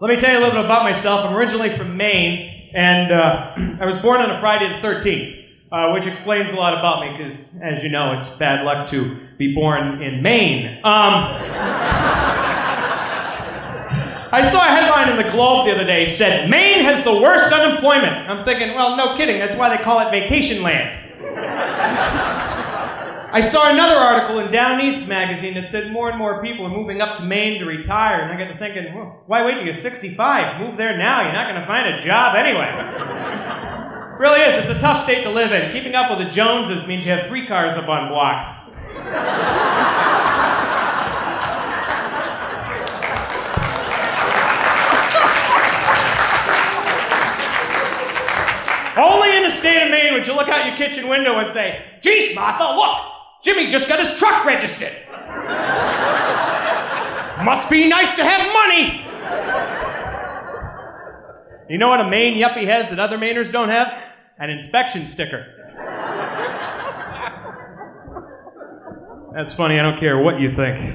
Let me tell you a little bit about myself. I'm originally from Maine, and I was born on a Friday the 13th, which explains a lot about me, because, as you know, it's bad luck to be born in Maine. I saw a headline in the Globe the other day, said, Maine has the worst unemployment. I'm thinking, well, no kidding, that's why they call it vacation land. I saw another article in Down East magazine that said more and more people are moving up to Maine to retire, and I got to thinking, well, why wait till you're 65? Move there now, you're not going to find a job anyway. It really is, it's a tough state to live in. Keeping up with the Joneses means you have 3 cars up on blocks. Only in the state of Maine would you look out your kitchen window and say, geez, Martha, look! Jimmy just got his truck registered. Must be nice to have money. You know what a Maine yuppie has that other Mainers don't have? An inspection sticker. That's funny, I don't care what you think.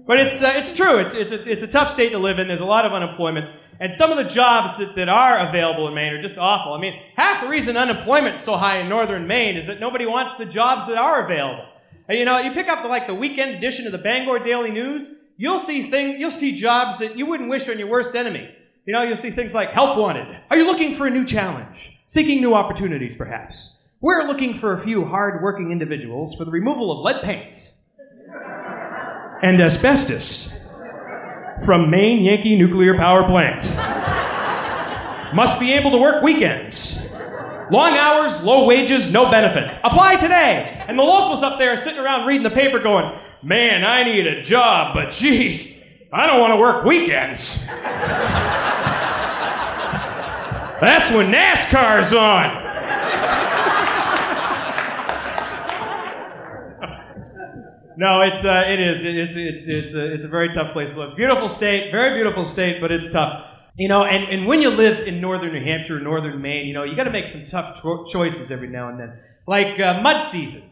But it's true, it's a tough state to live in, there's a lot of unemployment. And some of the jobs that are available in Maine are just awful. I mean, half the reason unemployment is so high in northern Maine is that nobody wants the jobs that are available. And, you know, you pick up the weekend edition of the Bangor Daily News, you'll see jobs that you wouldn't wish on your worst enemy. You know, you'll see things like help wanted. Are you looking for a new challenge? Seeking new opportunities, perhaps? We're looking for a few hard-working individuals for the removal of lead paint and asbestos from Maine Yankee nuclear power plants. Must be able to work weekends. Long hours, low wages, no benefits. Apply today. And the locals up there are sitting around reading the paper going, man, I need a job, but geez, I don't want to work weekends. That's when NASCAR's on. No, it is. It's a very tough place to live. Beautiful state, very beautiful state, but it's tough. You know, and when you live in northern New Hampshire, northern Maine, you know, you got to make some tough choices every now and then. Like mud season.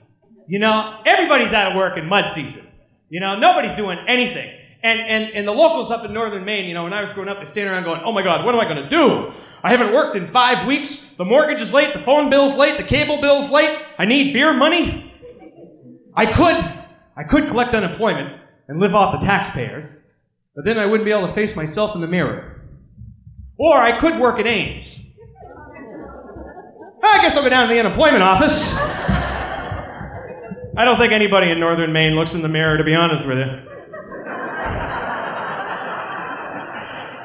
You know, everybody's out of work in mud season. You know, nobody's doing anything. And the locals up in northern Maine, you know, when I was growing up, they stand around going, oh my God, what am I going to do? I haven't worked in 5 weeks. The mortgage is late. The phone bill's late. The cable bill's late. I need beer money. I could collect unemployment and live off the taxpayers, but then I wouldn't be able to face myself in the mirror. Or I could work at Ames. I guess I'll go down to the unemployment office. I don't think anybody in northern Maine looks in the mirror, to be honest with you.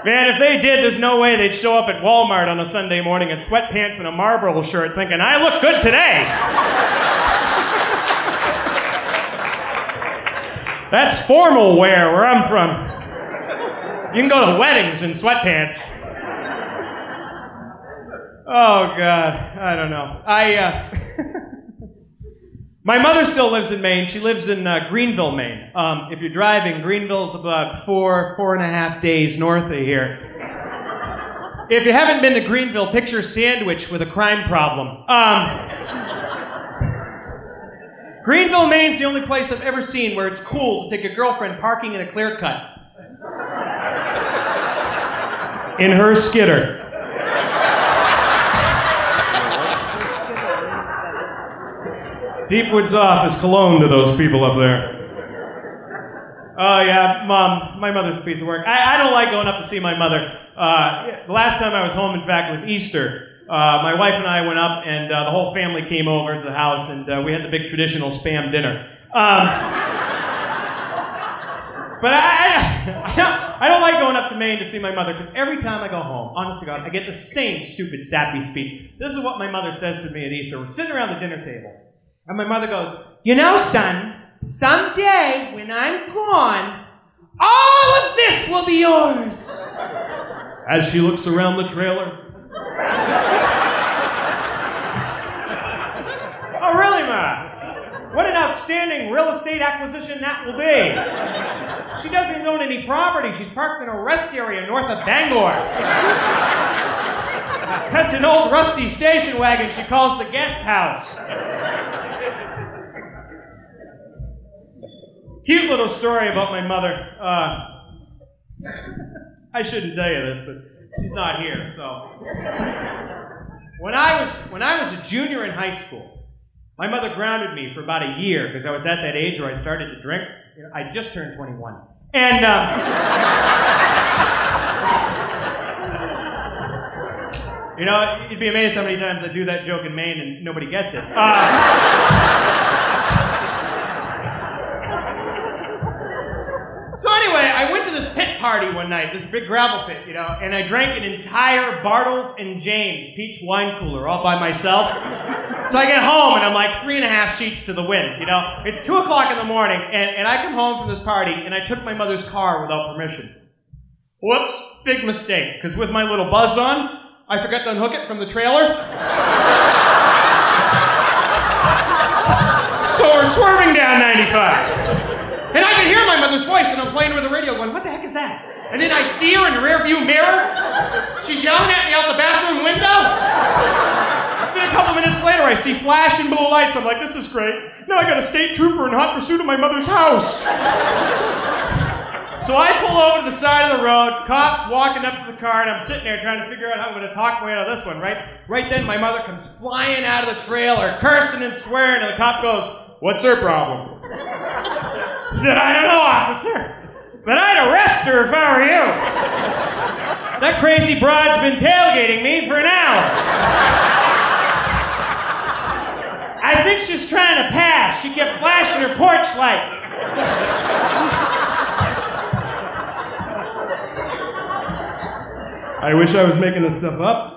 Man, if they did, there's no way they'd show up at Walmart on a Sunday morning in sweatpants and a Marlboro shirt thinking, I look good today. That's formal wear where I'm from. You can go to weddings in sweatpants. Oh, God. I don't know. My mother still lives in Maine. She lives in Greenville, Maine. If you're driving, Greenville's about 4.5 days north of here. If you haven't been to Greenville, picture Sandwich with a crime problem. Greenville, Maine's the only place I've ever seen where it's cool to take your girlfriend parking in a clear cut. In her skidder. Deepwood's off is cologne to those people up there. Oh, yeah, Mom, my mother's a piece of work. I don't like going up to see my mother. The last time I was home, in fact, was Easter. My wife and I went up, and the whole family came over to the house, and we had the big traditional Spam dinner. But I don't like going up to Maine to see my mother, because every time I go home, honest to God, I get the same stupid, sappy speech. This is what my mother says to me at Easter. We're sitting around the dinner table, and my mother goes, you know, son, someday when I'm gone, all of this will be yours. As she looks around the trailer. Oh, really, Ma? What an outstanding real estate acquisition that will be. She doesn't even own any property. She's parked in a rest area north of Bangor. That's an old rusty station wagon she calls the guest house. Cute little story about my mother. I shouldn't tell you this, but she's not here, so. When I was a junior in high school, my mother grounded me for about a year because I was at that age where I started to drink. You know, I just turned 21. And, you know, you'd be amazed how many times I do that joke in Maine and nobody gets it. So anyway, I went to this pit party one night, this big gravel pit, you know, and I drank an entire Bartles and James peach wine cooler all by myself. So I get home and I'm like 3.5 sheets to the wind, you know. It's 2 o'clock in the morning and I come home from this party and I took my mother's car without permission. Whoops, big mistake, because with my little buzz on, I forgot to unhook it from the trailer. So we're swerving down 95. And I can hear my mother's voice, and I'm playing with the radio going, what the heck is that? And then I see her in the rearview mirror. She's yelling at me out the bathroom window. Then a couple minutes later, I see flashing blue lights. I'm like, this is great. Now I got a state trooper in hot pursuit of my mother's house. So I pull over to the side of the road, cops walking up to the car, and I'm sitting there trying to figure out how I'm going to talk my way out of this one, right? Right then, my mother comes flying out of the trailer, cursing and swearing, and the cop goes, what's her problem? I said, I don't know, officer, but I'd arrest her if I were you. That crazy broad's been tailgating me for an hour. I think she's trying to pass. She kept flashing her porch light. I wish I was making this stuff up.